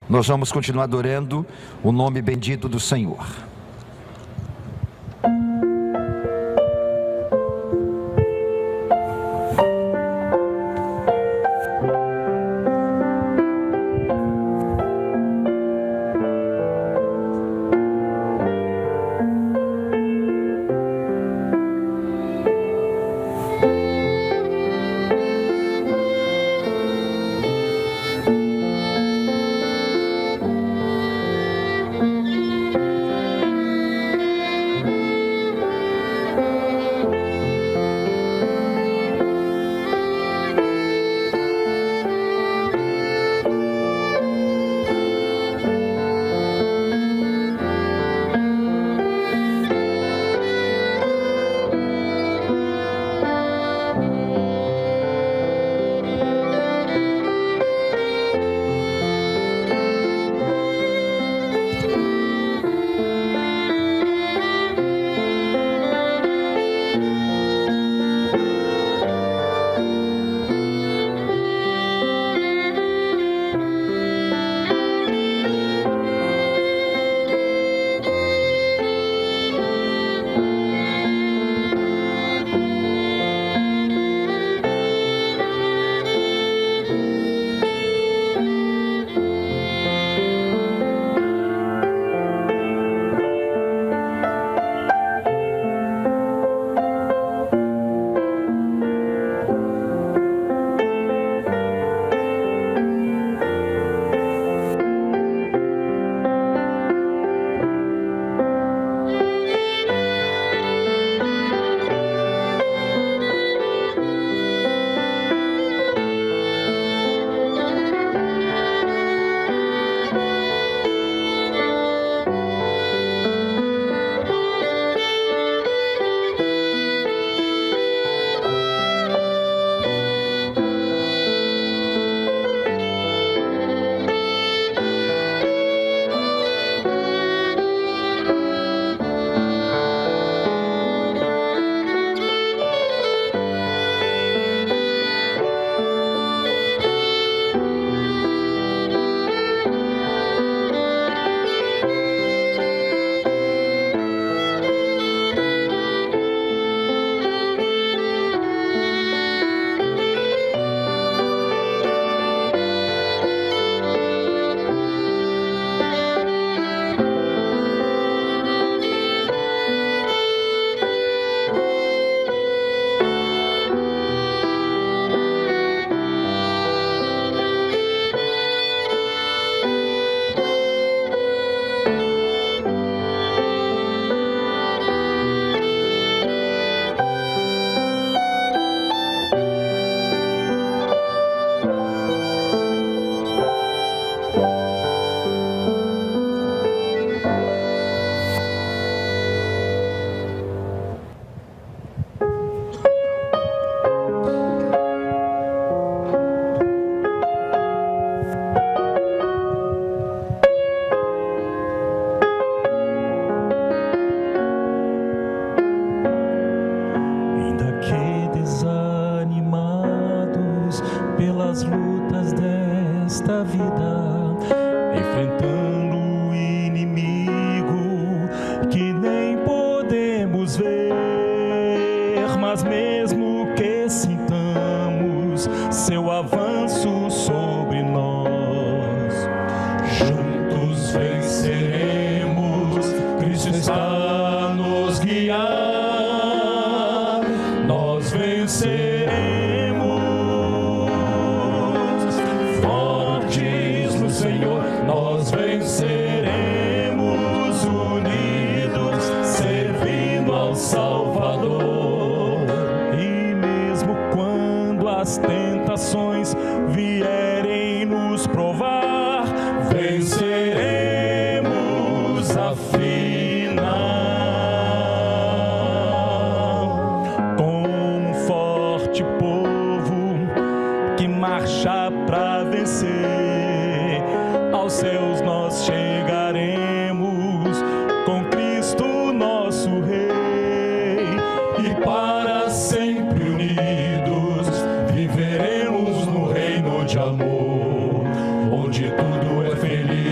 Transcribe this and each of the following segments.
Nós vamos continuar adorando o nome bendito do Senhor. De amor, onde tudo é feliz.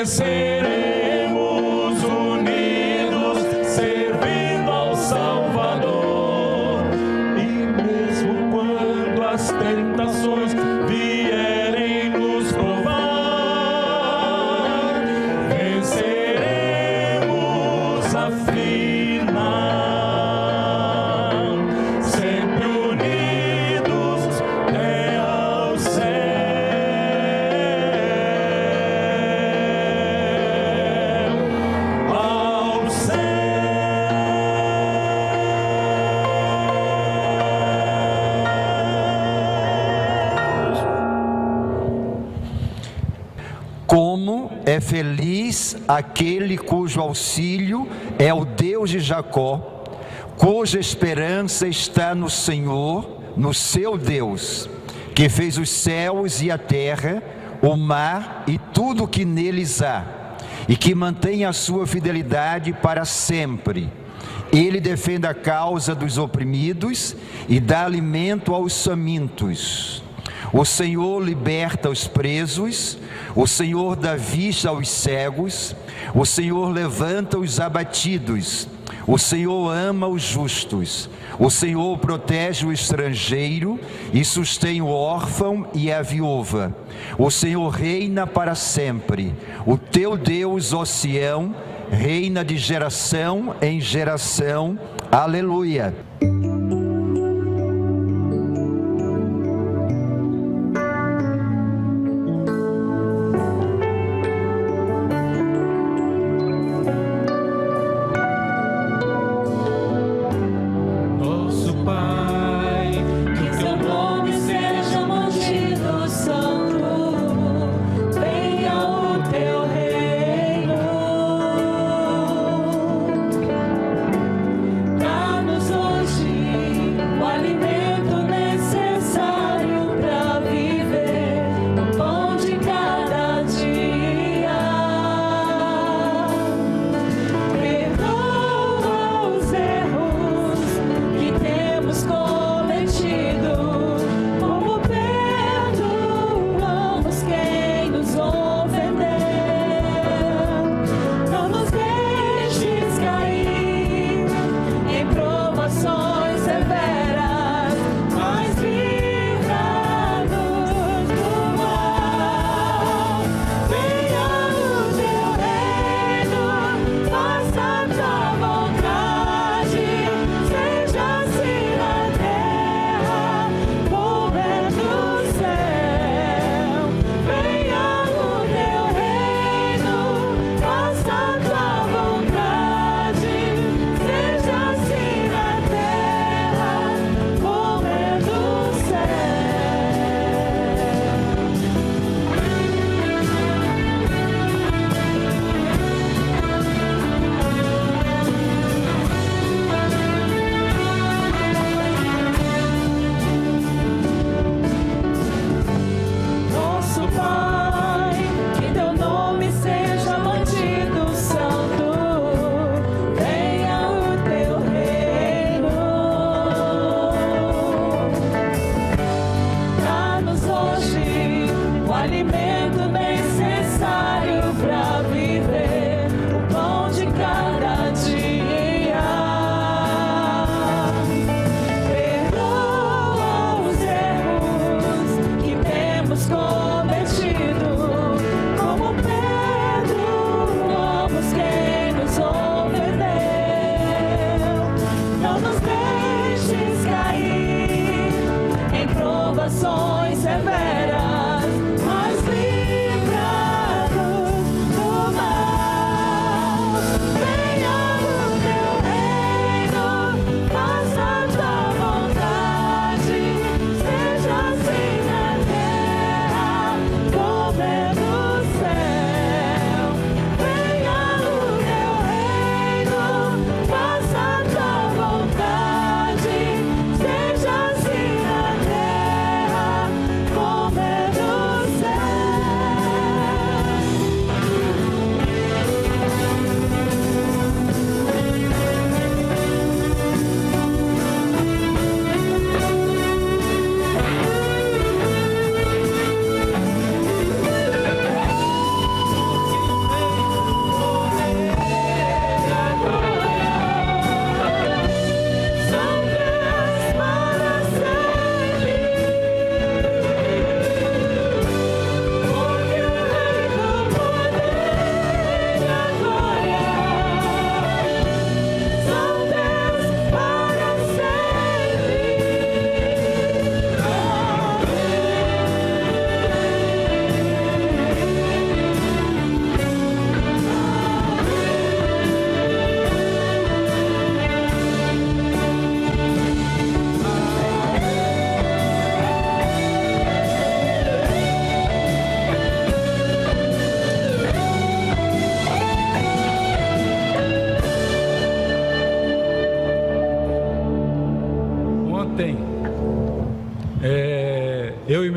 venceremos unidos, servindo ao Salvador. E mesmo quando as tentações vierem nos provar, venceremos afinal, sempre unidos é ao céu. Como é feliz aquele cujo auxílio é o Deus de Jacó, cuja esperança está no Senhor, no seu Deus, que fez os céus e a terra, o mar e tudo o que neles há, e que mantém a sua fidelidade para sempre. Ele defende a causa dos oprimidos e dá alimento aos famintos. O Senhor liberta os presos, o Senhor dá vista aos cegos, o Senhor levanta os abatidos, o Senhor ama os justos, o Senhor protege o estrangeiro e sustém o órfão e a viúva. O Senhor reina para sempre, o teu Deus, ó Sião, reina de geração em geração. Aleluia. Nosso Pai, Que seu nome seja mantido santo, venha o teu reino. Dá-nos hoje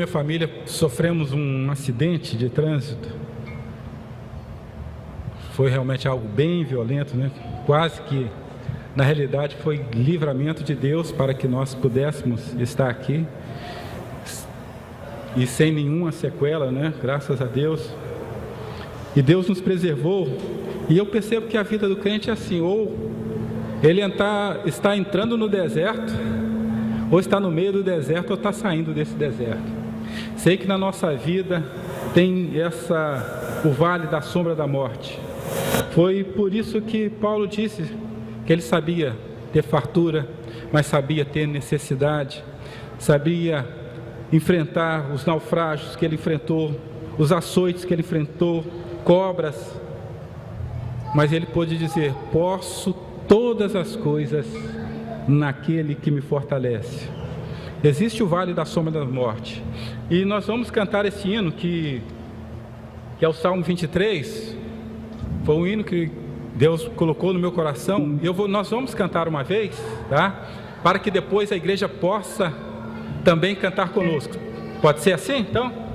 minha família sofremos um acidente de trânsito. Foi realmente algo bem violento, né? Quase que, na realidade, foi livramento de Deus para que nós pudéssemos estar aqui e sem nenhuma sequela, né? Graças a Deus. E Deus nos preservou. E eu percebo que a vida do crente é assim: ou ele está entrando no deserto, ou está no meio do deserto, ou está saindo desse deserto. Sei que na nossa vida tem o vale da sombra da morte. Foi por isso que Paulo disse que ele sabia ter fartura, mas sabia ter necessidade, sabia enfrentar os naufrágios que ele enfrentou, os açoites que ele enfrentou, cobras, mas ele pôde dizer: posso todas as coisas naquele que me fortalece. Existe o vale da sombra da morte, e nós vamos cantar esse hino que é o Salmo 23. Foi um hino que Deus colocou no meu coração, e nós vamos cantar uma vez, tá? Para que depois a igreja possa também cantar conosco. Pode ser assim, então?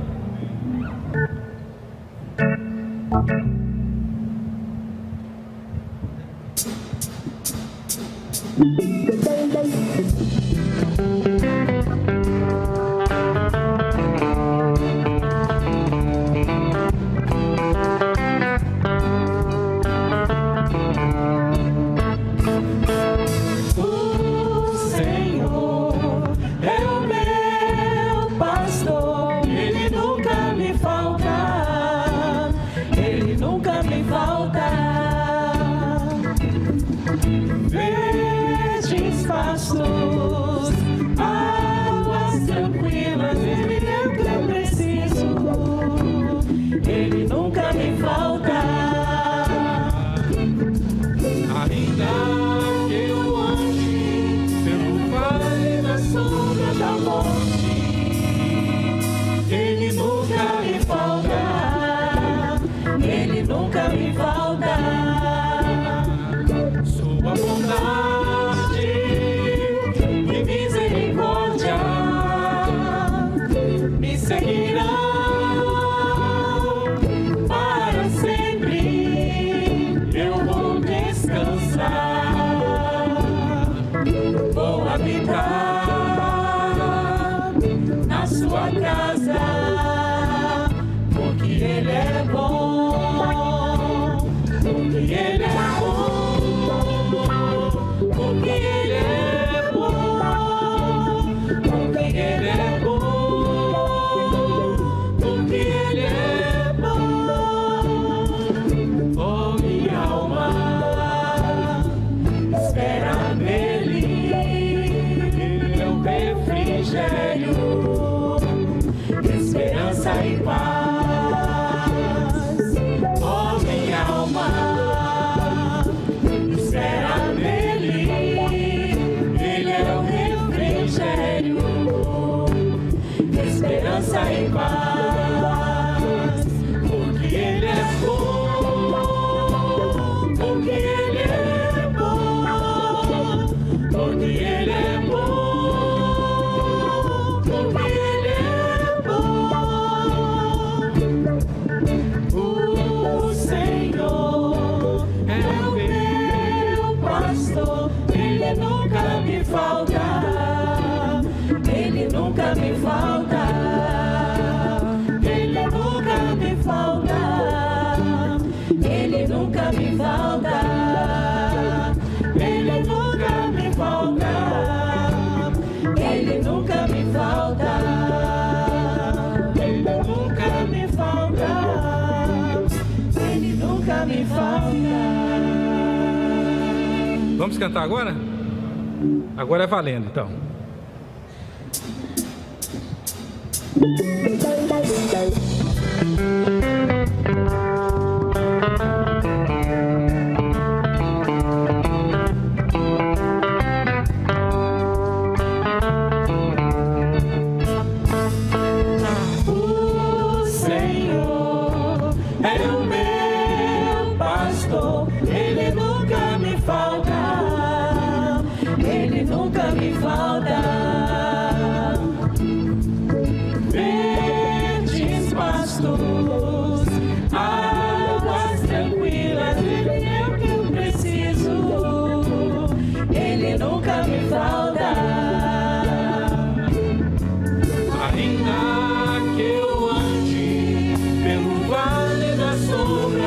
Vamos cantar agora? Agora é valendo, então. O Senhor é o meu pastor, Ele nunca me falta. Ele nunca me falta.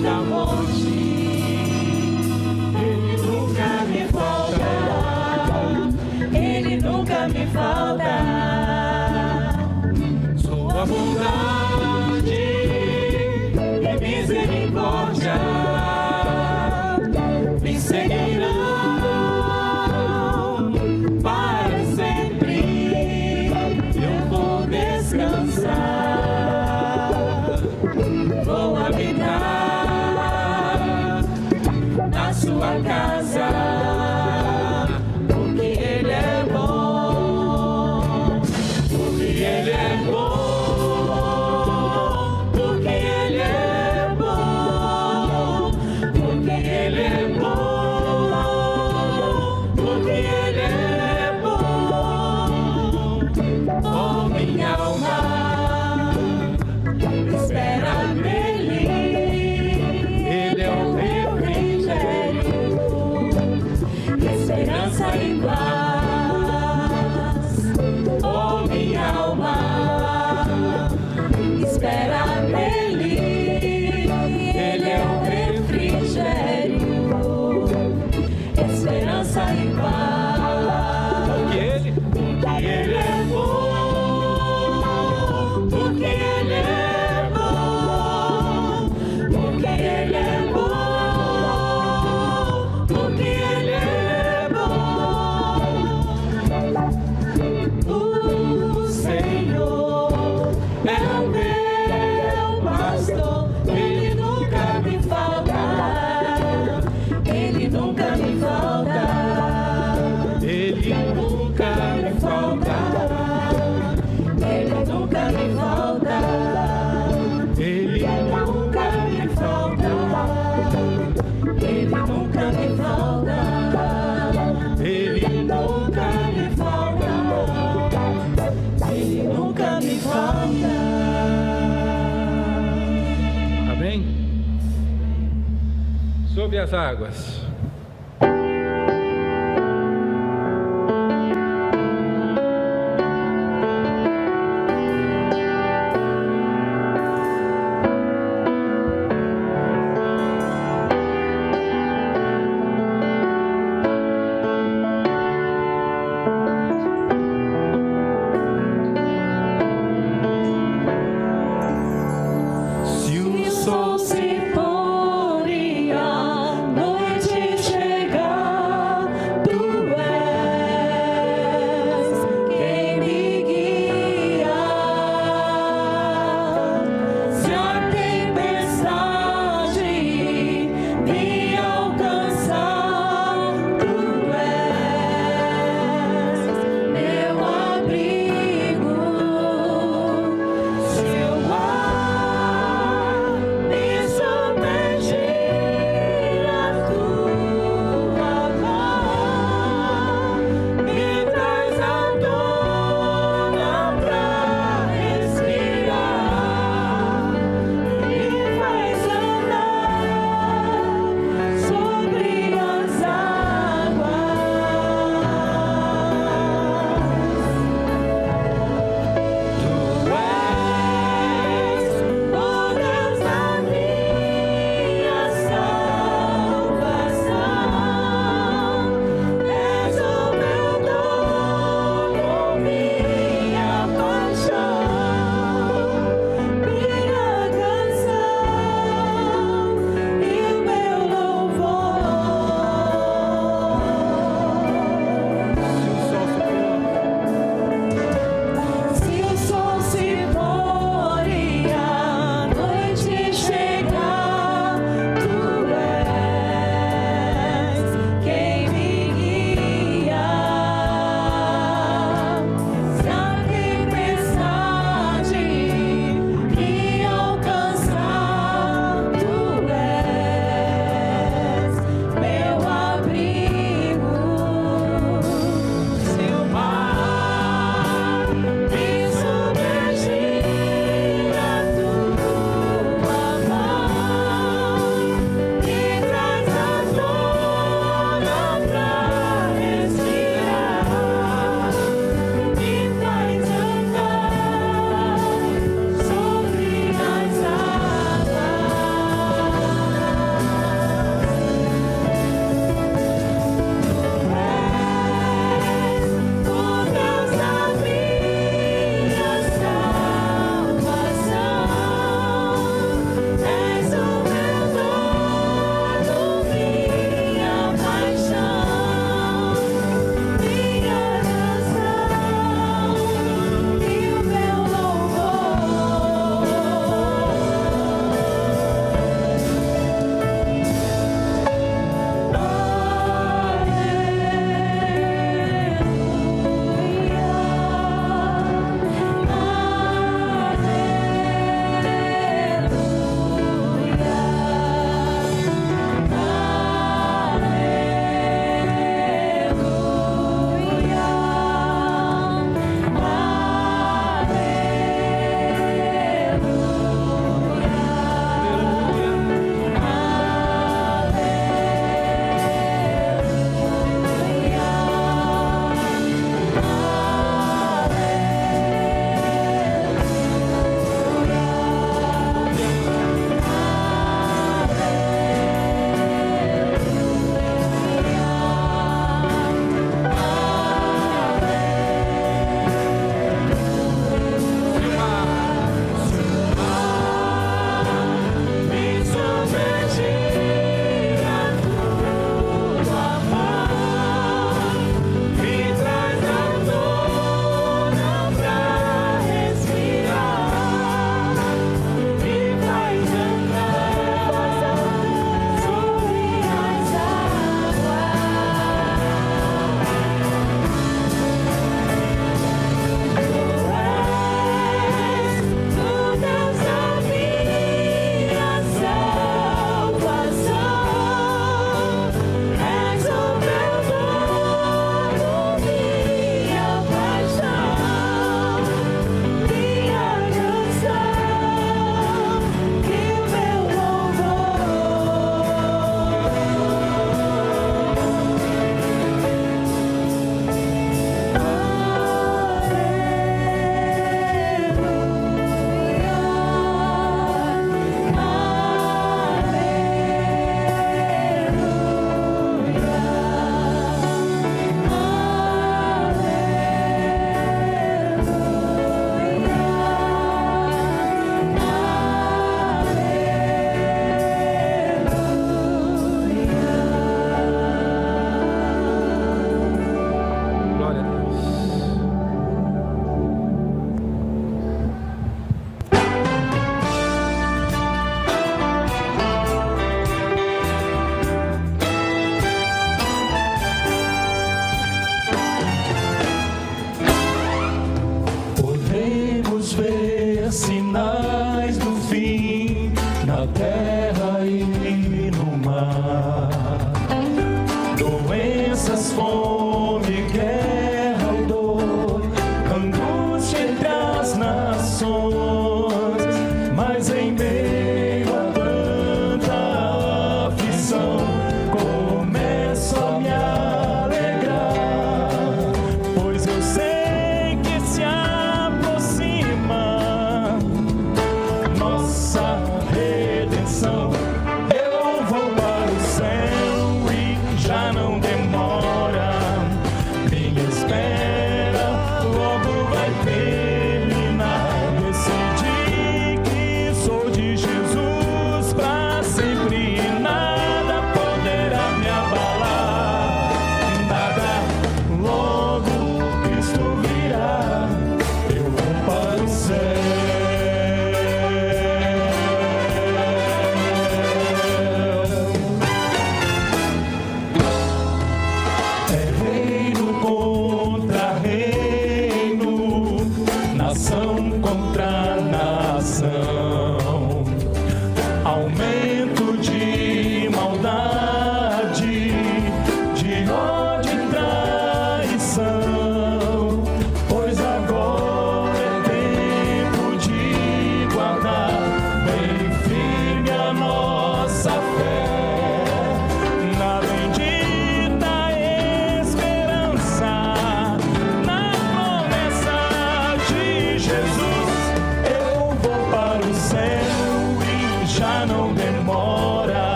cada monte, Ele nunca me falta, Ele nunca me falta. Sua bondade e misericórdia me seguirão para sempre, eu vou descansar, vou habitar na sua casa, porque Ele é bom, porque Ele é bom. Em paz, oh minha alma, espera nele, Ele é o refrigério, esperança em paz, porque Ele é bom, porque Ele é bom, porque Ele é bom, porque Ele é Amém? Sobre as águas. Se o sol se pôr e a noite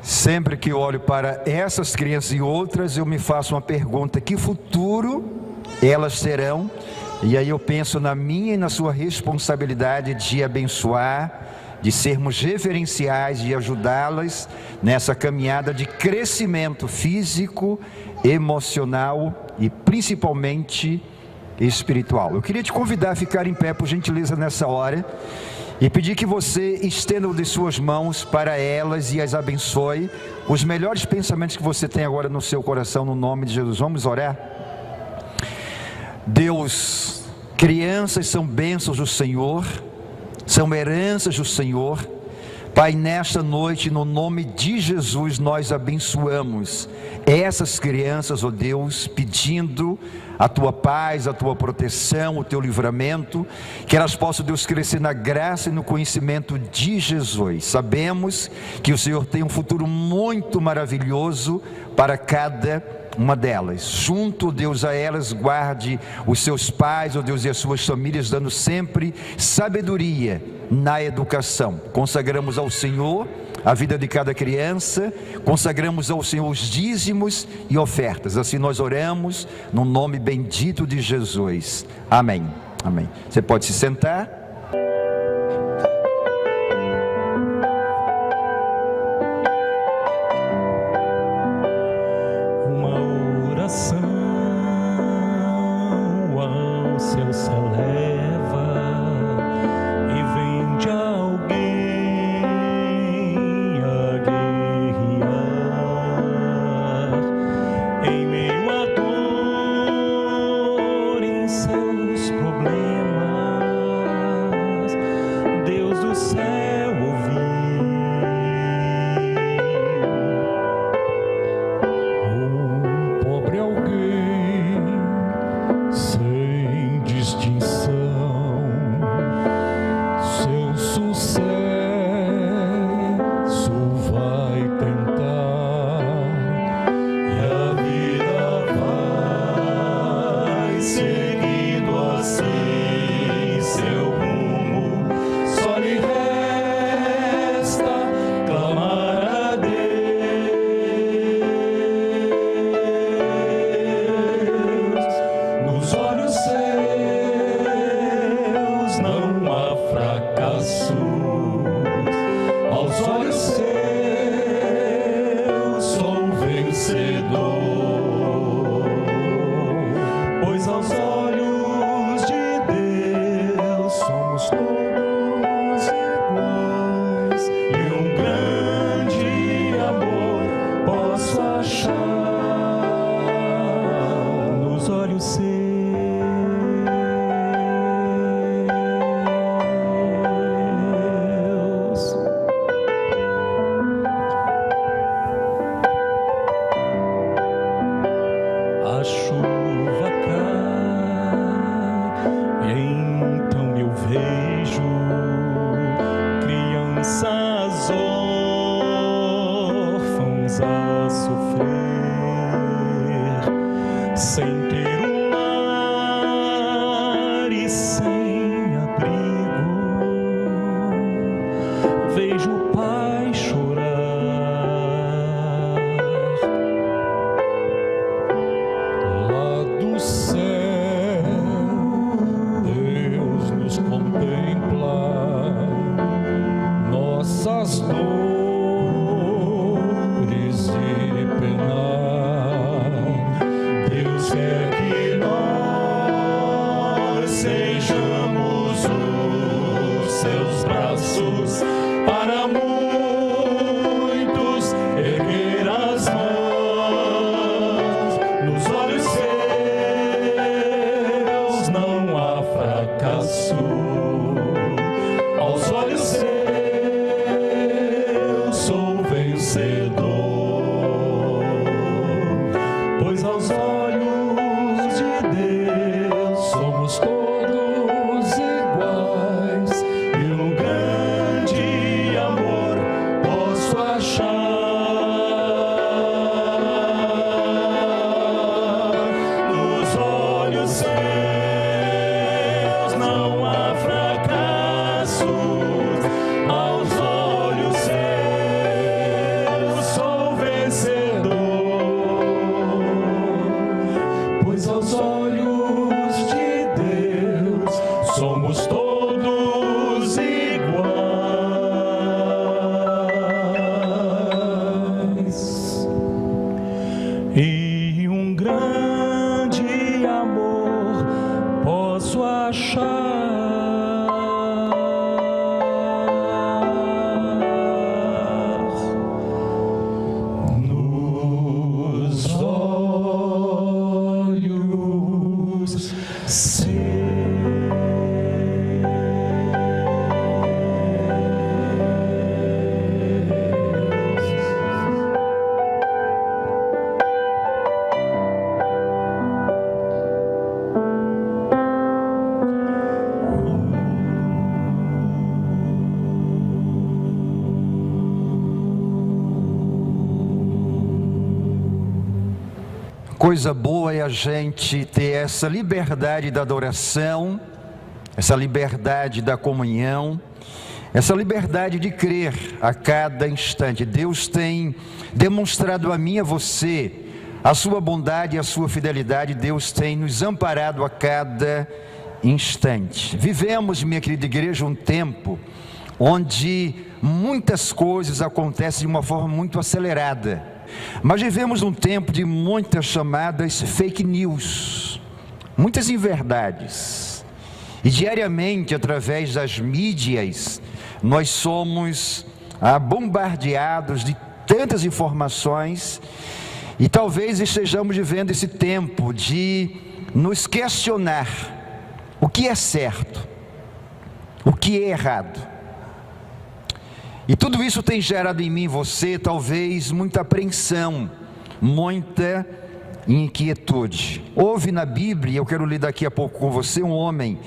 Sempre que olho para essas crianças e outras, eu me faço uma pergunta: que futuro elas terão? E aí eu penso na minha e na sua responsabilidade de abençoar, de sermos referenciais, de ajudá-las nessa caminhada de crescimento físico, emocional e principalmente espiritual. Eu queria te convidar a ficar em pé, por gentileza, nessa hora, e pedir que você estenda de suas mãos para elas e as abençoe. Os melhores pensamentos que você tem agora no seu coração, no nome de Jesus. Vamos orar? Deus, crianças são bênçãos do Senhor, são heranças do Senhor. Pai, nesta noite, no nome de Jesus, nós abençoamos essas crianças, ó Deus, pedindo a Tua paz, a Tua proteção, o Teu livramento, que elas possam, Deus, crescer na graça e no conhecimento de Jesus. Sabemos que o Senhor tem um futuro muito maravilhoso para cada uma delas. Junto, Deus, a elas, guarde os seus pais, ó Deus, e as suas famílias, dando sempre sabedoria na educação. Consagramos ao Senhor a vida de cada criança, consagramos ao Senhor os dízimos e ofertas. Assim nós oramos no nome bendito de Jesus. Amém. Amém. Você pode se sentar. Uma oração ao céu se eleva e vem de alguém a guerrear em meio à dor, em seus problemas. Deus do céu ouviu um pobre alguém sem distinção. Seu sucesso vai tentar e a vida vai seguindo assim seu rumo. Só lhe resta clamar a Deus. Nos olhos seus não há fracasso, aos olhos seus sou vencedor, pois aos olhos de Deus somos todos iguais, e um grande amor posso achar nos olhos seus. crianças órfãos a sofrer, sem ter um lar e sem abrigo. Vejo o pai chorar. Lá do céu, Deus nos contempla, nossas dores e penar. Deus quer que nós sejamos os seus braços para muitos erguer as mãos. Nos olhos seus não há fracasso, aos olhos seus sou vencedor, pois aos olhos de Deus somos todos iguais, e um grande amor posso achar. Nos olhos seus não há fracassos, aos olhos seus sou vencedor, pois aos olhos de Deus somos todos iguais, e um grande amor posso achar. Nos olhos seus. Coisa boa é a gente ter essa liberdade da adoração, essa liberdade da comunhão, essa liberdade de crer a cada instante. Deus tem demonstrado a mim e a você a sua bondade e a sua fidelidade. Deus tem nos amparado a cada instante. Vivemos, minha querida igreja, um tempo onde muitas coisas acontecem de uma forma muito acelerada. Mas vivemos um tempo de muitas chamadas fake news, muitas inverdades. E diariamente, através das mídias, nós somos bombardeados de tantas informações. E talvez estejamos vivendo esse tempo de nos questionar o que é certo, o que é errado. E tudo isso tem gerado em mim e você, talvez, muita apreensão, muita inquietude. Houve na Bíblia, eu quero ler daqui a pouco com você, um homem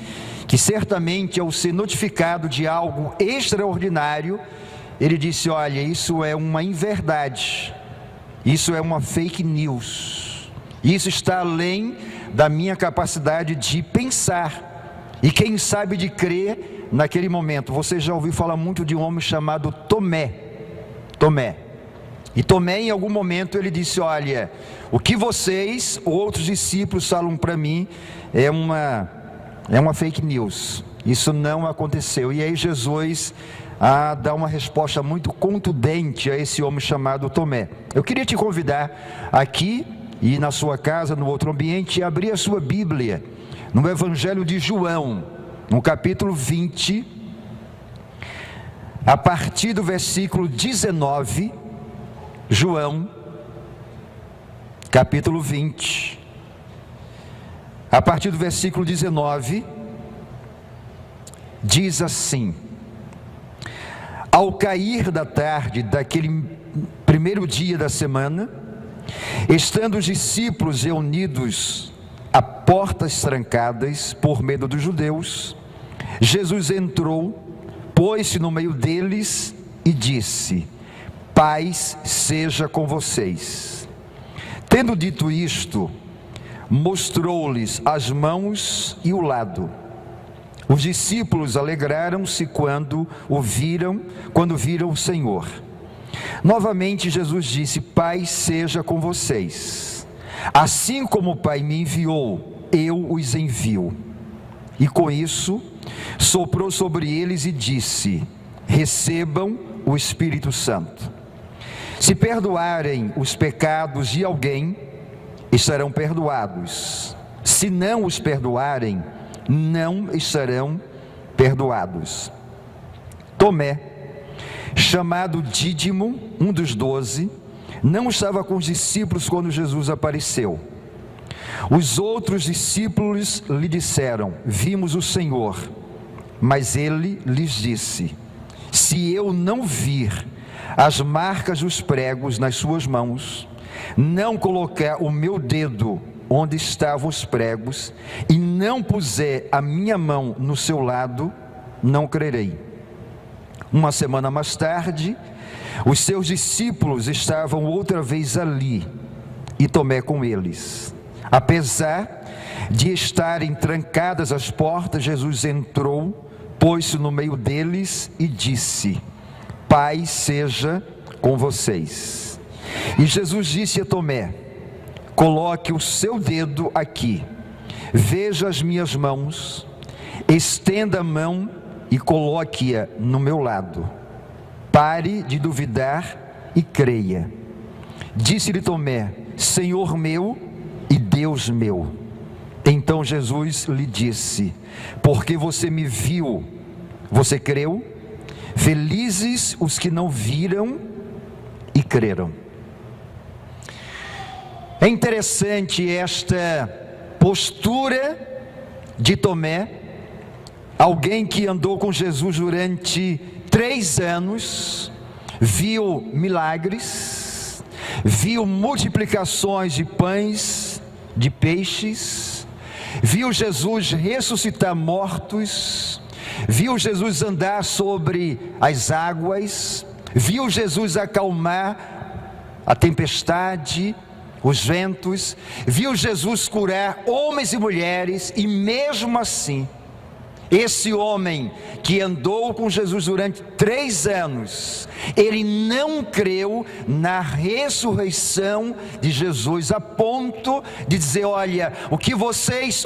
que certamente, ao ser notificado de algo extraordinário, ele disse: olha, isso é uma inverdade, isso é uma fake news, isso está além da minha capacidade de pensar, e quem sabe de crer. Naquele momento, você já ouviu falar muito de um homem chamado Tomé. E Tomé, em algum momento, ele disse: olha, o que vocês, outros discípulos, falam para mim é uma fake news, isso não aconteceu. E aí Jesus dá uma resposta muito contundente a esse homem chamado Tomé. Eu queria te convidar aqui e na sua casa, no outro ambiente, a abrir a sua Bíblia no Evangelho de João, no capítulo 20, a partir do versículo 19, João, capítulo 20, a partir do versículo 19, diz assim: ao cair da tarde daquele primeiro dia da semana, estando os discípulos reunidos a portas trancadas por medo dos judeus, Jesus entrou, pôs-se no meio deles e disse: paz seja com vocês. Tendo dito isto, mostrou-lhes as mãos e o lado. Os discípulos alegraram-se quando viram o Senhor. Novamente Jesus disse: paz seja com vocês. Assim como o Pai me enviou, eu os envio. E com isso, soprou sobre eles e disse: recebam o Espírito Santo. Se perdoarem os pecados de alguém, estarão perdoados. Se não os perdoarem, não estarão perdoados. Tomé, chamado Dídimo, um dos 12, não estava com os discípulos quando Jesus apareceu. Os outros discípulos lhe disseram: vimos o Senhor. Mas ele lhes disse: se eu não vir as marcas dos pregos nas suas mãos, não colocar o meu dedo onde estavam os pregos, e não puser a minha mão no seu lado, não crerei. Uma semana mais tarde, os seus discípulos estavam outra vez ali, e Tomé com eles. Apesar de estarem trancadas as portas, Jesus entrou, pôs-se no meio deles e disse: paz seja com vocês. E Jesus disse a Tomé: coloque o seu dedo aqui, veja as minhas mãos, estenda a mão e coloque-a no meu lado. Pare de duvidar e creia. Disse-lhe Tomé: Senhor meu e Deus meu. Então Jesus lhe disse: porque você me viu, você creu? Felizes os que não viram e creram. É interessante esta postura de Tomé, alguém que andou com Jesus durante 3 anos, viu milagres, viu multiplicações de pães, de peixes, viu Jesus ressuscitar mortos, viu Jesus andar sobre as águas, viu Jesus acalmar a tempestade, os ventos, viu Jesus curar homens e mulheres, e mesmo assim, esse homem que andou com Jesus durante 3 anos, ele não creu na ressurreição de Jesus, a ponto de dizer: olha, o que vocês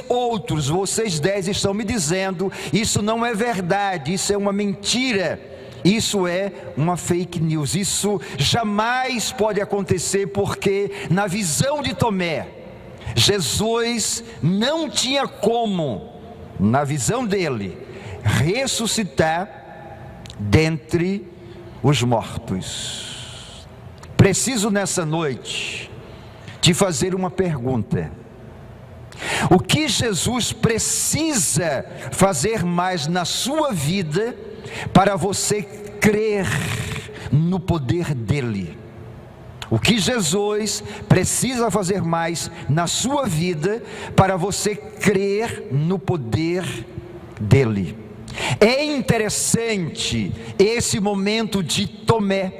10 estão me dizendo, isso não é verdade, isso é uma mentira, isso é uma fake news, isso jamais pode acontecer, porque na visão de Tomé, Jesus não tinha como, na visão dele, ressuscitar dentre os mortos. Preciso nessa noite te fazer uma pergunta: o que Jesus precisa fazer mais na sua vida para você crer no poder dele? O que Jesus precisa fazer mais na sua vida para você crer no poder dele? É interessante esse momento de Tomé,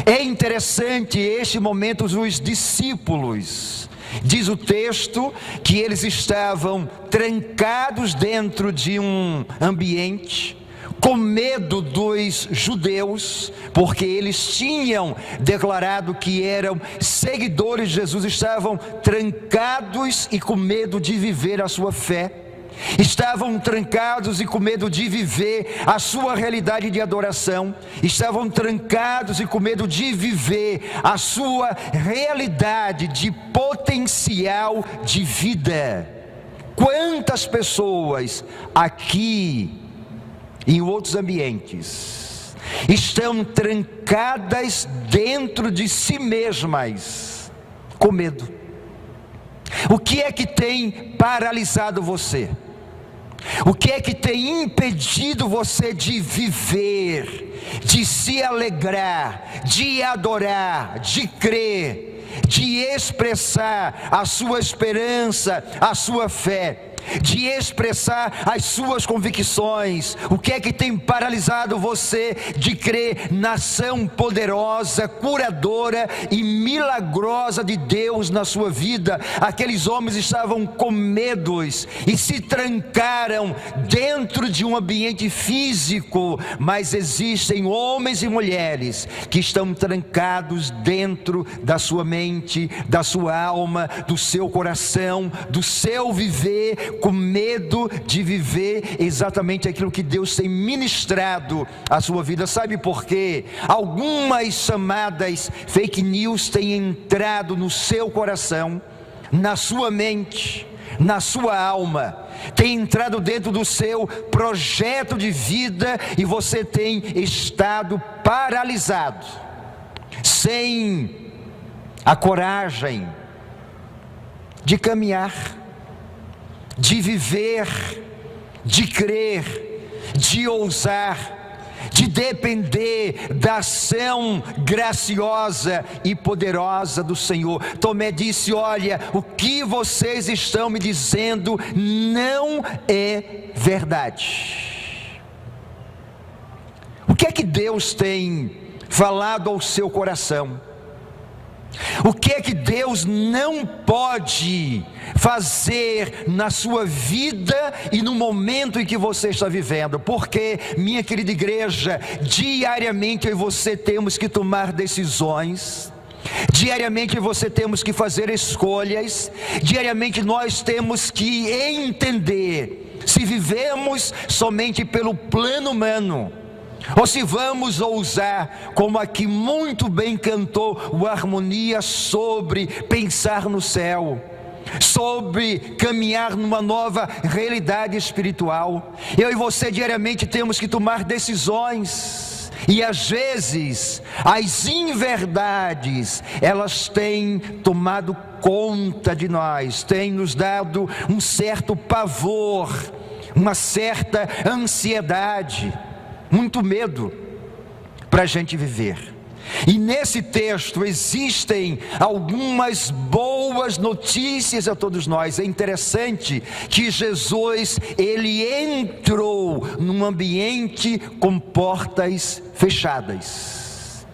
é interessante este momento dos discípulos. Diz o texto que eles estavam trancados dentro de um ambiente, com medo dos judeus, porque eles tinham declarado que eram seguidores de Jesus, estavam trancados e com medo de viver a sua fé, estavam trancados e com medo de viver a sua realidade de adoração, estavam trancados e com medo de viver a sua realidade de potencial de vida. Quantas pessoas aqui em outros ambientes estão trancadas dentro de si mesmas, com medo? O que é que tem paralisado você? O que é que tem impedido você de viver, de se alegrar, de adorar, de crer, de expressar a sua esperança, a sua fé? de expressar as suas convicções? O que é que tem paralisado você de crer na ação poderosa, curadora e milagrosa de Deus na sua vida? Aqueles homens estavam com medos e se trancaram dentro de um ambiente físico, mas existem homens e mulheres que estão trancados dentro da sua mente, da sua alma, do seu coração, do seu viver, com medo de viver exatamente aquilo que Deus tem ministrado à sua vida. Sabe por quê? Algumas chamadas fake news têm entrado no seu coração, na sua mente, na sua alma, tem entrado dentro do seu projeto de vida e você tem estado paralisado, sem a coragem de caminhar, de viver, de crer, de ousar, de depender da ação graciosa e poderosa do Senhor. Tomé disse: olha, o que vocês estão me dizendo não é verdade. O que é que Deus tem falado ao seu coração? O que é que Deus não pode fazer na sua vida e no momento em que você está vivendo? Porque, minha querida igreja, diariamente eu e você temos que tomar decisões, diariamente você temos que fazer escolhas, diariamente nós temos que entender se vivemos somente pelo plano humano, ou se vamos ousar, como aqui muito bem cantou o Harmonia, sobre pensar no céu, sobre caminhar numa nova realidade espiritual. Eu e você diariamente temos que tomar decisões, e às vezes as inverdades, elas têm tomado conta de nós, têm nos dado um certo pavor, uma certa ansiedade, muito medo para a gente viver. E nesse texto existem algumas boas notícias a todos nós. É interessante que Jesus, ele entrou num ambiente com portas fechadas.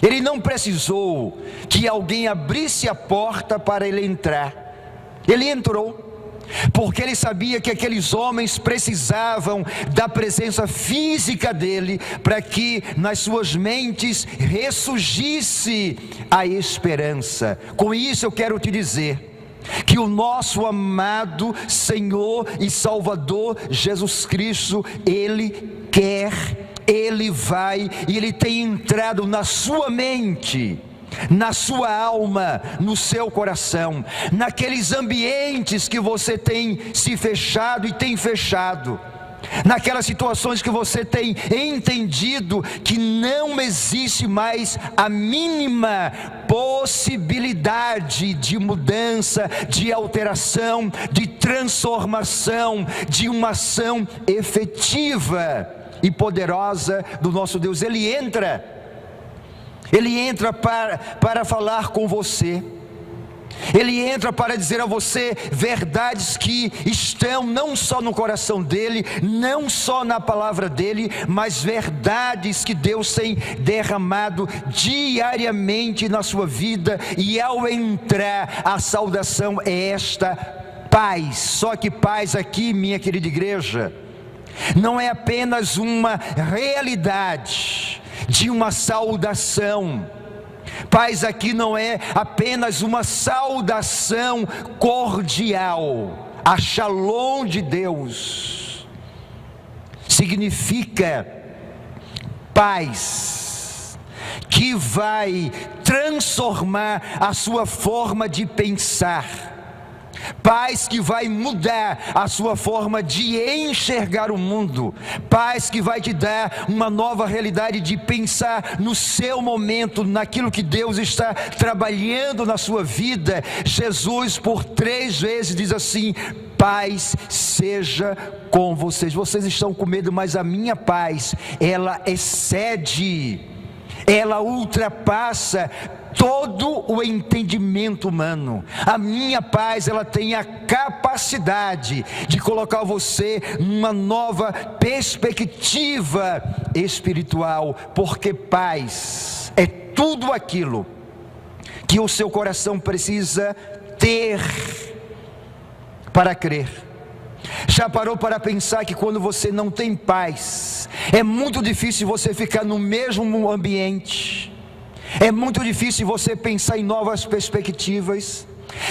Ele não precisou que alguém abrisse a porta para ele entrar. Ele entrou, porque ele sabia que aqueles homens precisavam da presença física dele, para que nas suas mentes ressurgisse a esperança. Com isso eu quero te dizer que o nosso amado Senhor e Salvador Jesus Cristo, Ele quer, Ele vai, e Ele tem entrado na sua mente, na sua alma, no seu coração, naqueles ambientes que você tem se fechado e tem fechado, naquelas situações que você tem entendido que não existe mais a mínima possibilidade de mudança, de alteração, de transformação, de uma ação efetiva e poderosa do nosso Deus. Ele entra para falar com você. Ele entra para dizer a você verdades que estão não só no coração dele, não só na palavra dele, mas verdades que Deus tem derramado diariamente na sua vida. E ao entrar, a saudação é esta: paz. Só que paz aqui, minha querida igreja, não é apenas uma realidade de uma saudação. Paz aqui não é apenas uma saudação cordial. A Shalom de Deus significa paz que vai transformar a sua forma de pensar, paz que vai mudar a sua forma de enxergar o mundo, paz que vai te dar uma nova realidade de pensar no seu momento, naquilo que Deus está trabalhando na sua vida. Jesus por 3 vezes diz assim: paz seja com vocês. Vocês estão com medo, mas a minha paz, ela excede, ela ultrapassa todo o entendimento humano. A minha paz, ela tem a capacidade de colocar você numa nova perspectiva espiritual, porque paz é tudo aquilo que o seu coração precisa ter para crer. Já parou para pensar que quando você não tem paz, é muito difícil você ficar no mesmo ambiente, é muito difícil você pensar em novas perspectivas?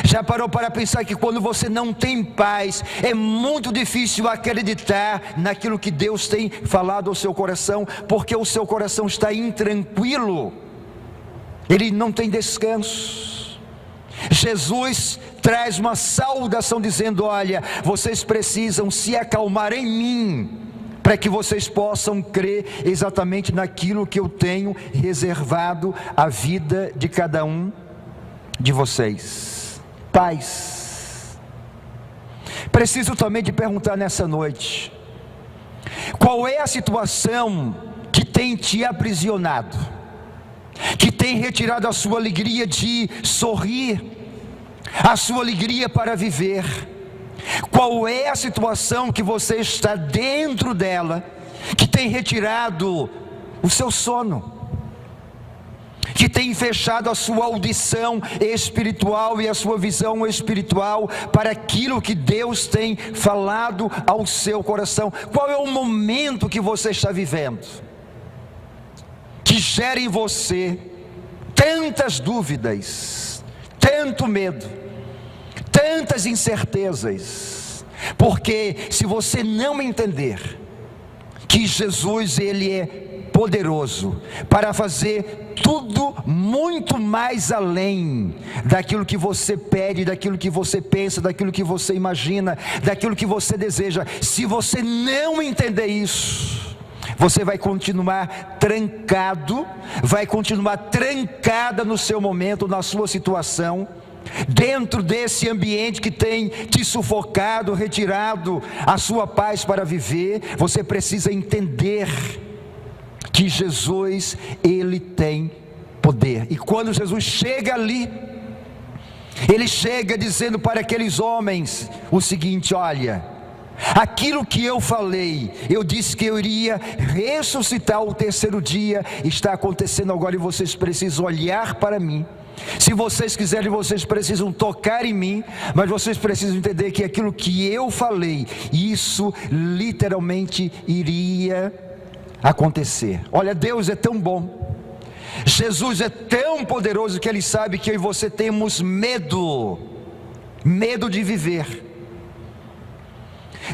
Já parou para pensar que quando você não tem paz, é muito difícil acreditar naquilo que Deus tem falado ao seu coração, porque o seu coração está intranquilo, ele não tem descanso. Jesus traz uma saudação dizendo: olha, vocês precisam se acalmar em mim, para que vocês possam crer exatamente naquilo que eu tenho reservado à vida de cada um de vocês. Paz. Preciso também te perguntar nessa noite: qual é a situação que tem te aprisionado, que tem retirado a sua alegria de sorrir, a sua alegria para viver? Qual é a situação que você está dentro dela, que tem retirado o seu sono, que tem fechado a sua audição espiritual e a sua visão espiritual para aquilo que Deus tem falado ao seu coração? Qual é o momento que você está vivendo, que gera em você tantas dúvidas, tanto medo, tantas incertezas? Porque se você não entender que Jesus, ele é poderoso para fazer tudo muito mais além daquilo que você pede, daquilo que você pensa, daquilo que você imagina, daquilo que você deseja, se você não entender isso, você vai continuar trancado, vai continuar trancada no seu momento, na sua situação, dentro desse ambiente que tem te sufocado, retirado a sua paz para viver. Você precisa entender que Jesus, ele tem poder. E quando Jesus chega ali, ele chega dizendo para aqueles homens o seguinte: olha, aquilo que eu falei, eu disse que eu iria ressuscitar o terceiro dia, está acontecendo agora, e vocês precisam olhar para mim. Se vocês quiserem, vocês precisam tocar em mim, mas vocês precisam entender que aquilo que eu falei, isso literalmente iria acontecer. Olha, Deus é tão bom, Jesus é tão poderoso, que Ele sabe que eu e você temos medo de viver.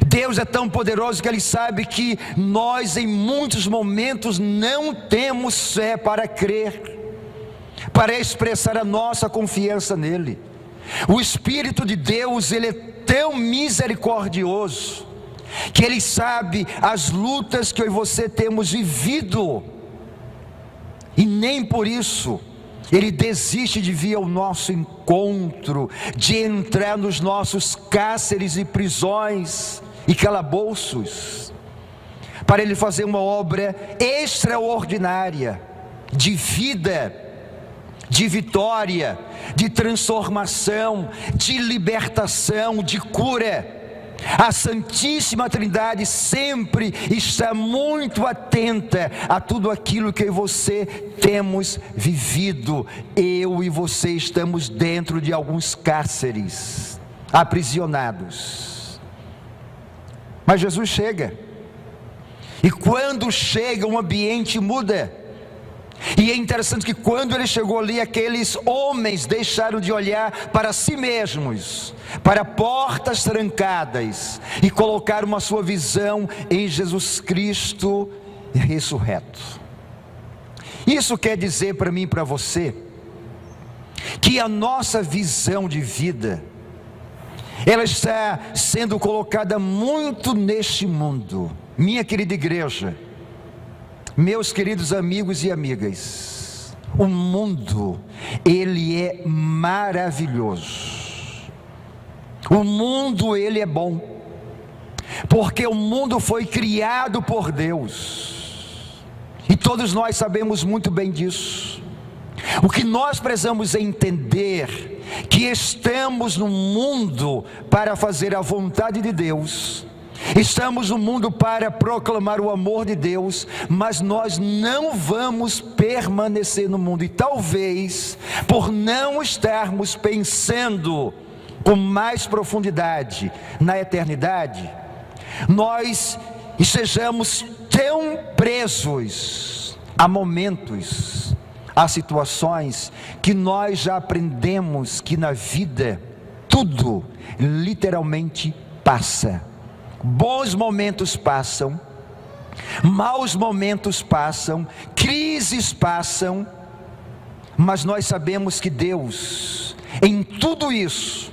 Deus é tão poderoso que Ele sabe que nós em muitos momentos não temos fé para crer, para expressar a nossa confiança nele. O Espírito de Deus, ele é tão misericordioso, que ele sabe as lutas que eu e você temos vivido, e nem por isso ele desiste de vir ao nosso encontro, de entrar nos nossos cárceres e prisões e calabouços, para ele fazer uma obra extraordinária de vida, de vitória, de transformação, de libertação, de cura. A Santíssima Trindade sempre está muito atenta a tudo aquilo que eu e você temos vivido. Eu e você estamos dentro de alguns cárceres, aprisionados. Mas Jesus chega, e quando chega, o ambiente muda. E é interessante que quando ele chegou ali, aqueles homens deixaram de olhar para si mesmos, para portas trancadas, e colocaram a sua visão em Jesus Cristo ressurreto. Isso quer dizer para mim e para você, que a nossa visão de vida, ela está sendo colocada muito neste mundo. Minha querida igreja, meus queridos amigos e amigas, o mundo, ele é maravilhoso. O mundo, ele é bom, porque o mundo foi criado por Deus, e todos nós sabemos muito bem disso. O que nós precisamos entender, que estamos no mundo para fazer a vontade de Deus, estamos no mundo para proclamar o amor de Deus, mas nós não vamos permanecer no mundo. E talvez, por não estarmos pensando com mais profundidade na eternidade, nós estejamos tão presos a momentos, a situações, que nós já aprendemos que na vida tudo literalmente passa. Bons momentos passam, maus momentos passam, crises passam, mas nós sabemos que Deus, em tudo isso,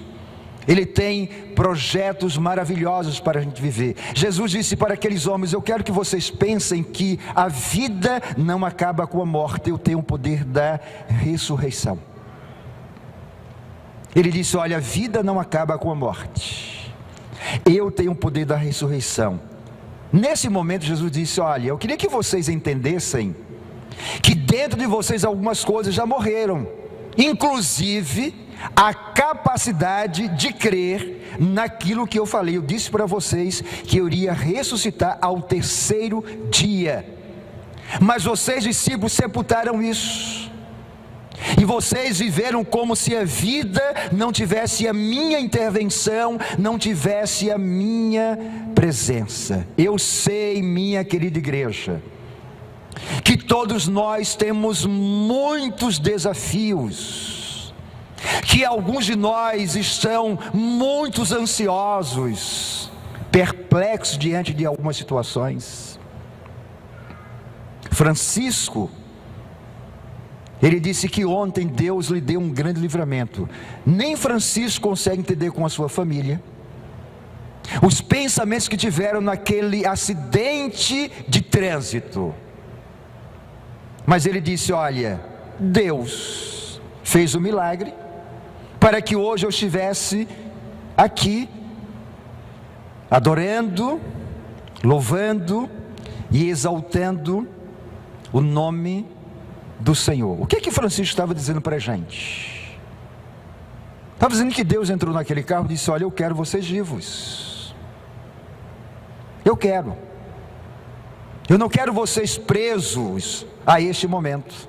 Ele tem projetos maravilhosos para a gente viver. Jesus disse para aqueles homens: eu quero que vocês pensem que a vida não acaba com a morte, eu tenho o poder da ressurreição. Ele disse: olha, a vida não acaba com a morte, eu tenho o poder da ressurreição. Nesse momento Jesus disse: olha, eu queria que vocês entendessem que dentro de vocês algumas coisas já morreram, inclusive a capacidade de crer naquilo que eu falei. Eu disse para vocês que eu iria ressuscitar ao terceiro dia, mas vocês, discípulos, sepultaram isso, e vocês viveram como se a vida não tivesse a minha intervenção, não tivesse a minha presença. Eu sei, minha querida igreja, que todos nós temos muitos desafios, que alguns de nós estão muito ansiosos, perplexos diante de algumas situações. Francisco, ele disse que ontem Deus lhe deu um grande livramento. Nem Francisco consegue entender com a sua família os pensamentos que tiveram naquele acidente de trânsito, mas ele disse: olha, Deus fez o milagre para que hoje eu estivesse aqui, adorando, louvando e exaltando o nome do Senhor. O que Francisco estava dizendo para a gente? Estava dizendo que Deus entrou naquele carro e disse: olha, eu quero vocês vivos, eu não quero vocês presos a este momento.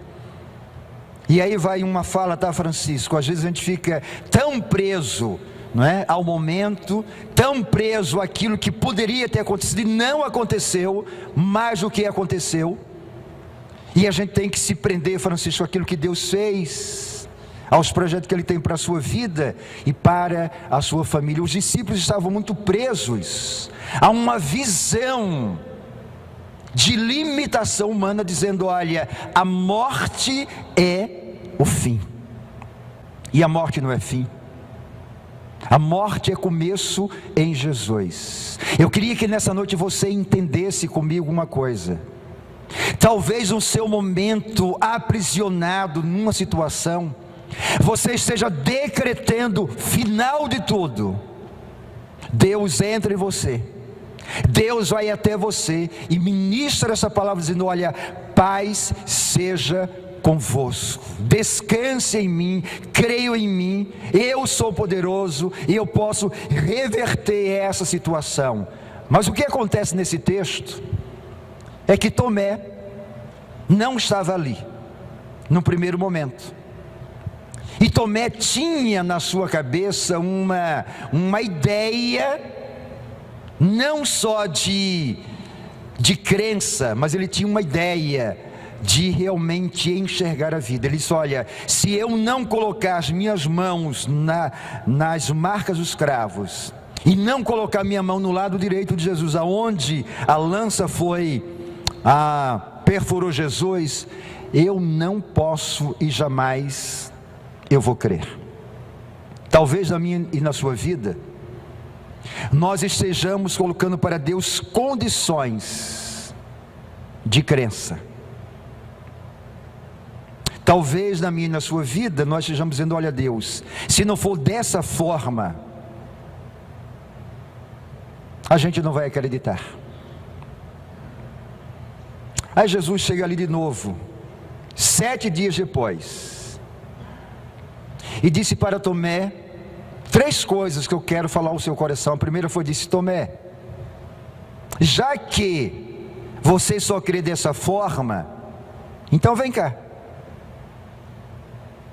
E aí vai uma fala, tá, Francisco? Às vezes a gente fica tão preso, não é, ao momento, tão preso àquilo que poderia ter acontecido e não aconteceu, mas o que aconteceu. E a gente tem que se prender, Francisco, àquilo que Deus fez, aos projetos que Ele tem para a sua vida e para a sua família. Os discípulos estavam muito presos a uma visão de limitação humana, dizendo: olha, a morte é o fim. E a morte não é fim, a morte é começo em Jesus. Eu queria que nessa noite você entendesse comigo uma coisa. Talvez no seu momento aprisionado numa situação, você esteja decretando final de tudo. Deus entra em você, Deus vai até você e ministra essa palavra dizendo: olha, paz seja convosco, descanse em mim, creio em mim, eu sou poderoso e eu posso reverter essa situação. Mas o que acontece nesse texto é que Tomé não estava ali no primeiro momento, e Tomé tinha na sua cabeça uma ideia não só de crença, mas ele tinha uma ideia de realmente enxergar a vida. Ele disse: olha, se eu não colocar as minhas mãos nas marcas dos cravos, e não colocar minha mão no lado direito de Jesus, aonde a lança perfurou Jesus, eu não posso e jamais eu vou crer. Talvez na minha e na sua vida, nós estejamos colocando para Deus condições de crença. Talvez na minha e na sua vida nós estejamos dizendo: olha, Deus, se não for dessa forma, a gente não vai acreditar. Aí Jesus chega ali de novo: 7 dias depois, e disse para Tomé 3 coisas que eu quero falar ao seu coração. A primeira foi: disse, Tomé, já que você só crê dessa forma, então vem cá.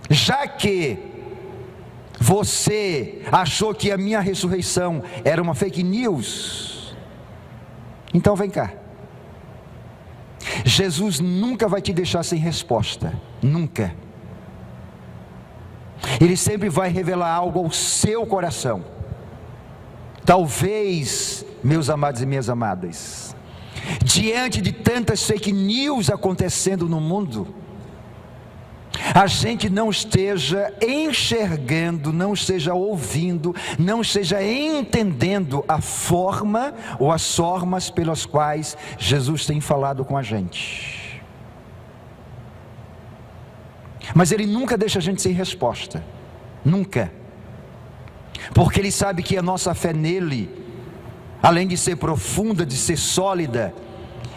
Já que você achou que a minha ressurreição era uma fake news, então vem cá. Jesus nunca vai te deixar sem resposta, nunca. Ele sempre vai revelar algo ao seu coração. Talvez, meus amados e minhas amadas, diante de tantas fake news acontecendo no mundo, a gente não esteja enxergando, não esteja ouvindo, não esteja entendendo a forma ou as formas pelas quais Jesus tem falado com a gente. Mas Ele nunca deixa a gente sem resposta, nunca, porque Ele sabe que a nossa fé nele, além de ser profunda, de ser sólida,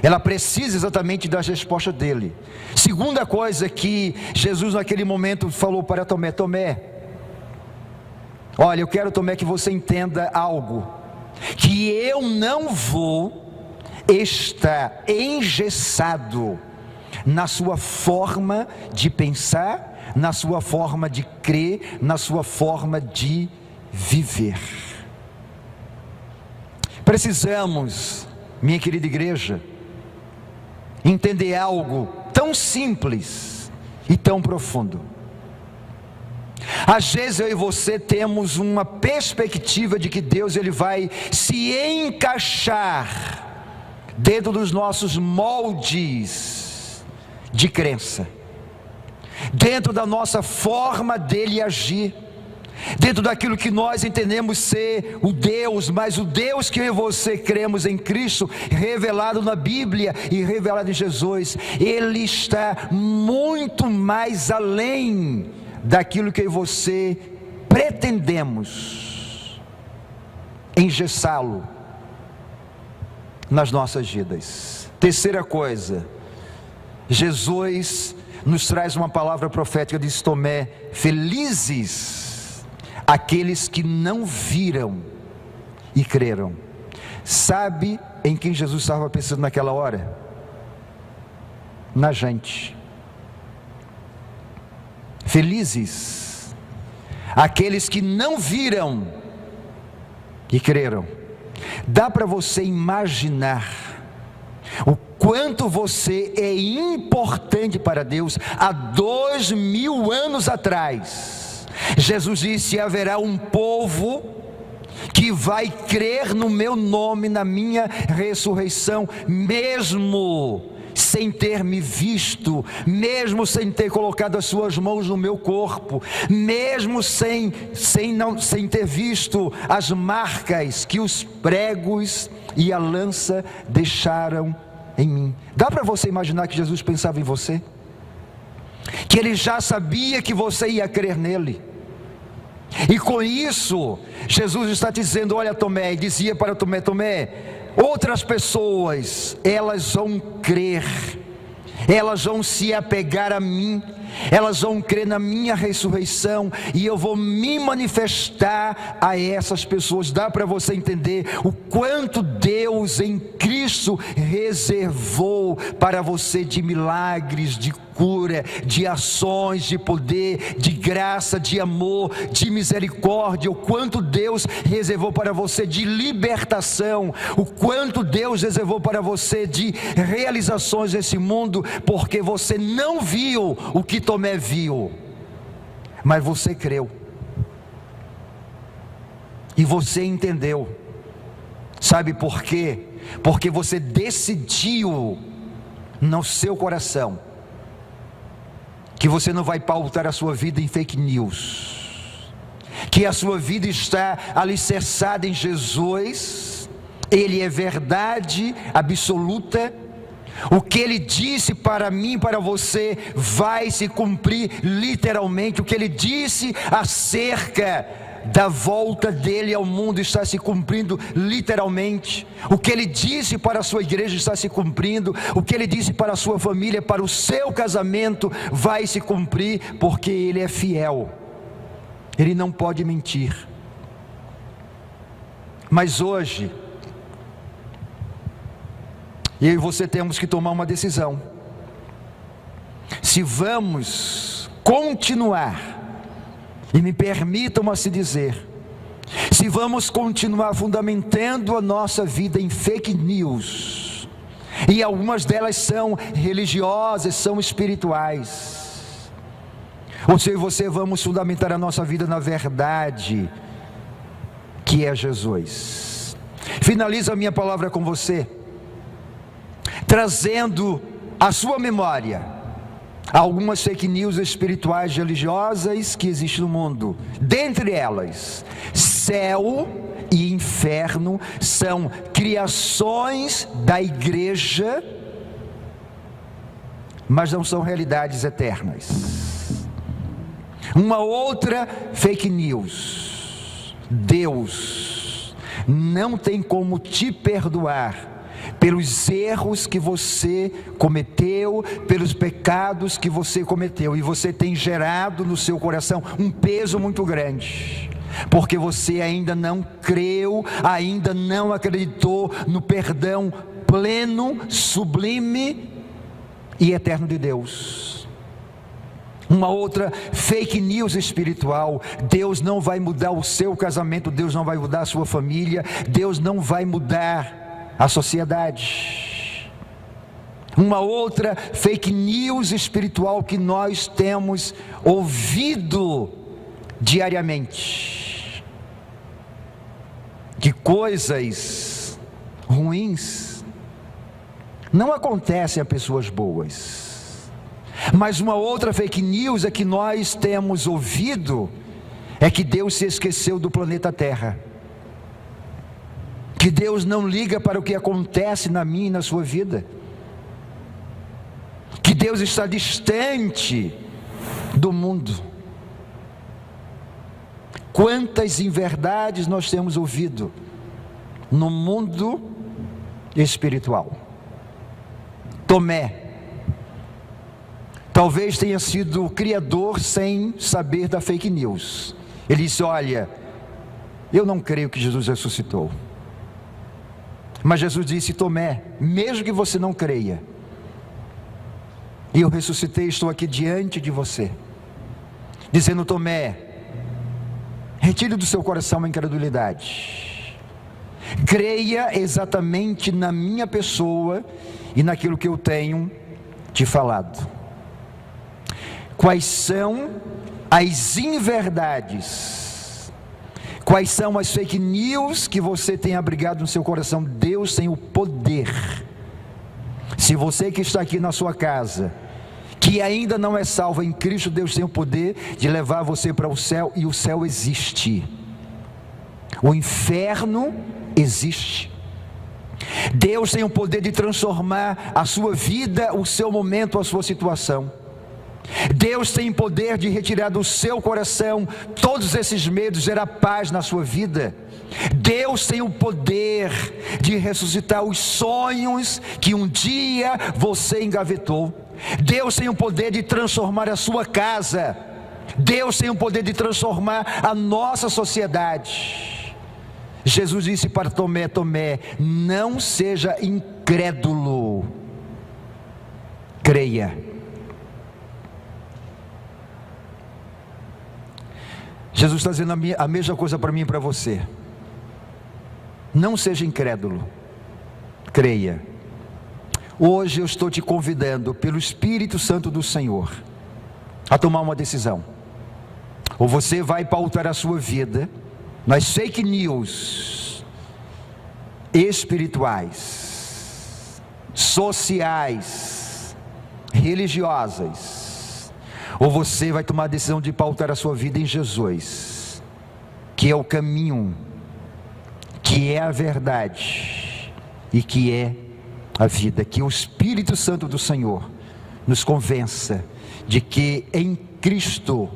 ela precisa exatamente das respostas dele. Segunda coisa que Jesus naquele momento falou para Tomé: Tomé, olha, eu quero, Tomé, que você entenda algo, que eu não vou estar engessado na sua forma de pensar, na sua forma de crer, na sua forma de viver. Precisamos, minha querida igreja, entender algo tão simples e tão profundo. Às vezes eu e você temos uma perspectiva de que Deus ele vai se encaixar dentro dos nossos moldes de crença, dentro da nossa forma dele agir, dentro daquilo que nós entendemos ser o Deus, mas o Deus que eu e você cremos em Cristo, revelado na Bíblia e revelado em Jesus, Ele está muito mais além daquilo que eu e você pretendemos engessá-lo nas nossas vidas. Terceira coisa, Jesus nos traz uma palavra profética, diz: Tomé, felizes aqueles que não viram e creram. Sabe em quem Jesus estava pensando naquela hora? Na gente. Felizes aqueles que não viram e creram. Dá para você imaginar o quanto você é importante para Deus? Há 2000 anos atrás, Jesus disse: haverá um povo que vai crer no meu nome, na minha ressurreição, mesmo sem ter me visto, mesmo sem ter colocado as suas mãos no meu corpo, mesmo sem ter visto as marcas que os pregos e a lança deixaram em mim. Dá para você imaginar que Jesus pensava em você? Que Ele já sabia que você ia crer nele. E com isso, Jesus está dizendo: olha, Tomé, e dizia para Tomé: Tomé, outras pessoas, elas vão crer, elas vão se apegar a mim, elas vão crer na minha ressurreição, e eu vou me manifestar a essas pessoas. Dá para você entender o quanto Deus em Cristo reservou para você de milagres, de cura, de ações, de poder, de graça, de amor, de misericórdia. O quanto Deus reservou para você de libertação, o quanto Deus reservou para você de realizações nesse mundo, porque você não viu o que Tomé viu, mas você creu e você entendeu. Sabe por quê? Porque você decidiu no seu coração que você não vai pautar a sua vida em fake news, que a sua vida está alicerçada em Jesus. Ele é verdade absoluta. O que Ele disse para mim, para você, vai se cumprir literalmente. O que Ele disse acerca da volta dele ao mundo está se cumprindo literalmente. O que ele disse para a sua igreja está se cumprindo. O que ele disse para a sua família, para o seu casamento, vai se cumprir, porque ele é fiel. Ele não pode mentir. Mas hoje, eu e você temos que tomar uma decisão. Se vamos continuar, e me permitam assim dizer, se vamos continuar fundamentando a nossa vida em fake news, e algumas delas são religiosas, são espirituais, ou se você vamos fundamentar a nossa vida na verdade, que é Jesus. Finalizo a minha palavra com você, trazendo à sua memória algumas fake news espirituais religiosas que existem no mundo. Dentre elas, céu e inferno são criações da igreja, mas não são realidades eternas. Uma outra fake news: Deus não tem como te perdoar pelos erros que você cometeu, pelos pecados que você cometeu, e você tem gerado no seu coração um peso muito grande, porque você ainda não creu, ainda não acreditou no perdão pleno, sublime e eterno de Deus. Uma outra fake news espiritual: Deus não vai mudar o seu casamento, Deus não vai mudar a sua família, Deus não vai mudar a sociedade. Uma outra fake news espiritual que nós temos ouvido diariamente: que coisas ruins não acontecem a pessoas boas. Mas uma outra fake news é que nós temos ouvido é que Deus se esqueceu do planeta Terra, que Deus não liga para o que acontece na minha e na sua vida, que Deus está distante do mundo. Quantas inverdades nós temos ouvido no mundo espiritual. Tomé talvez tenha sido o criador sem saber da fake news. Ele disse: olha, eu não creio que Jesus ressuscitou. Mas Jesus disse: Tomé, mesmo que você não creia, e eu ressuscitei, estou aqui diante de você, dizendo: Tomé, retire do seu coração a incredulidade, creia exatamente na minha pessoa e naquilo que eu tenho te falado. Quais são as inverdades, quais são as fake news que você tem abrigado no seu coração? Deus tem o poder. Se você que está aqui na sua casa, que ainda não é salvo em Cristo, Deus tem o poder de levar você para o céu, e o céu existe. O inferno existe. Deus tem o poder de transformar a sua vida, o seu momento, a sua situação. Deus tem poder de retirar do seu coração todos esses medos, gerar paz na sua vida. Deus tem o poder de ressuscitar os sonhos que um dia você engavetou. Deus tem o poder de transformar a sua casa. Deus tem o poder de transformar a nossa sociedade. Jesus disse para Tomé: Tomé, não seja incrédulo, creia. Jesus está dizendo a mesma coisa para mim e para você. Não seja incrédulo, creia. Hoje eu estou te convidando, pelo Espírito Santo do Senhor, a tomar uma decisão. Ou você vai pautar a sua vida nas fake news espirituais, sociais, religiosas, ou você vai tomar a decisão de pautar a sua vida em Jesus, que é o caminho, que é a verdade e que é a vida. Que o Espírito Santo do Senhor nos convença de que em Cristo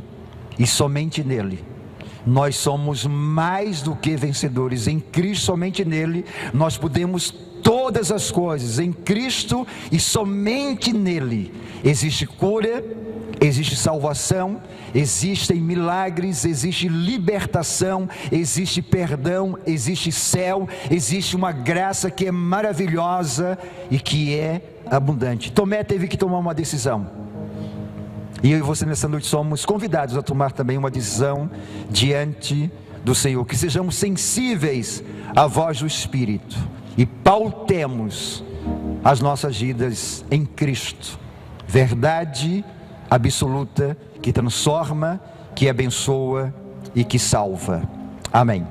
e somente nele Nós somos mais do que vencedores. Em Cristo, somente nele, nós podemos todas as coisas. Em Cristo e somente nele existe cura, existe salvação, existem milagres, existe libertação, existe perdão, existe céu, existe uma graça que é maravilhosa e que é abundante. Tomé teve que tomar uma decisão. E eu e você nessa noite somos convidados a tomar também uma decisão diante do Senhor. Que sejamos sensíveis à voz do Espírito e pautemos as nossas vidas em Cristo. Verdade absoluta que transforma, que abençoa e que salva. Amém.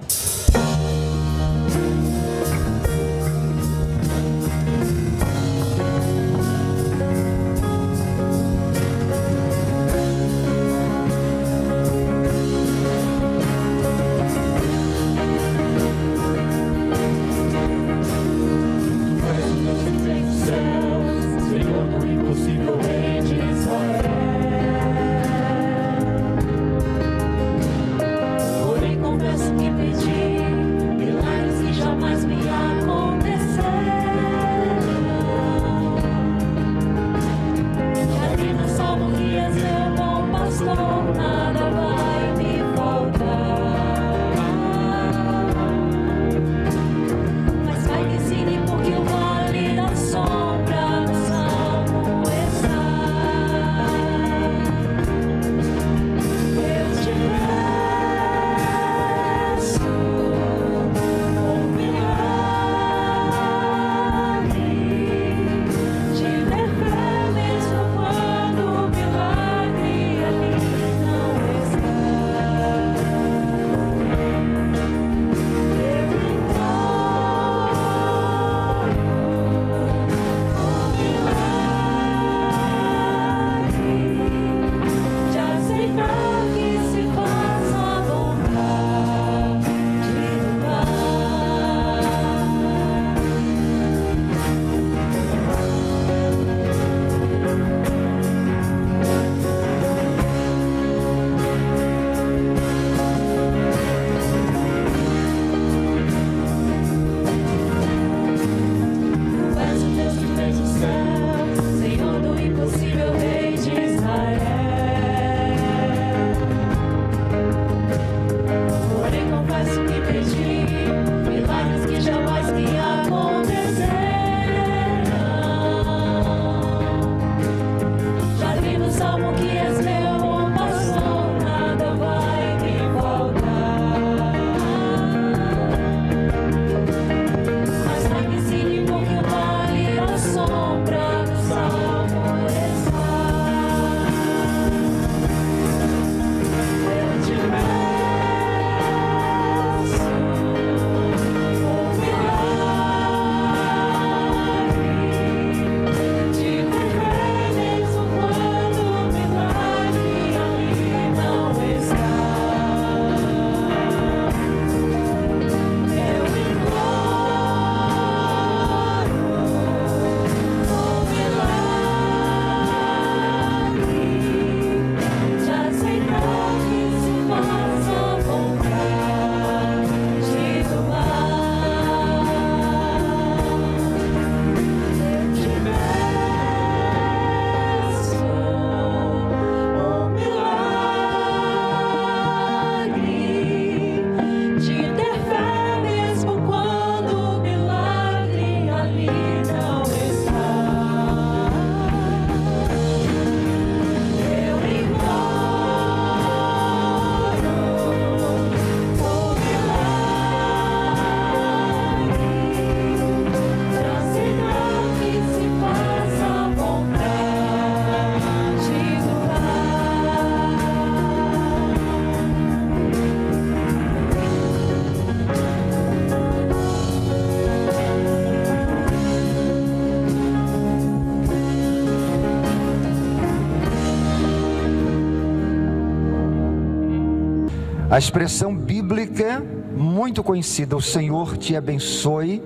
A expressão bíblica muito conhecida: o Senhor te abençoe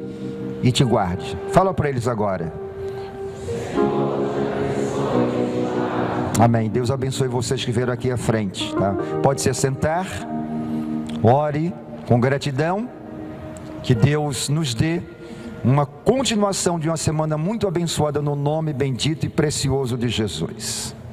e te guarde. Fala para eles agora. Amém. Deus abençoe vocês que vieram aqui à frente, tá? Pode se assentar. Ore com gratidão, que Deus nos dê uma continuação de uma semana muito abençoada no nome bendito e precioso de Jesus.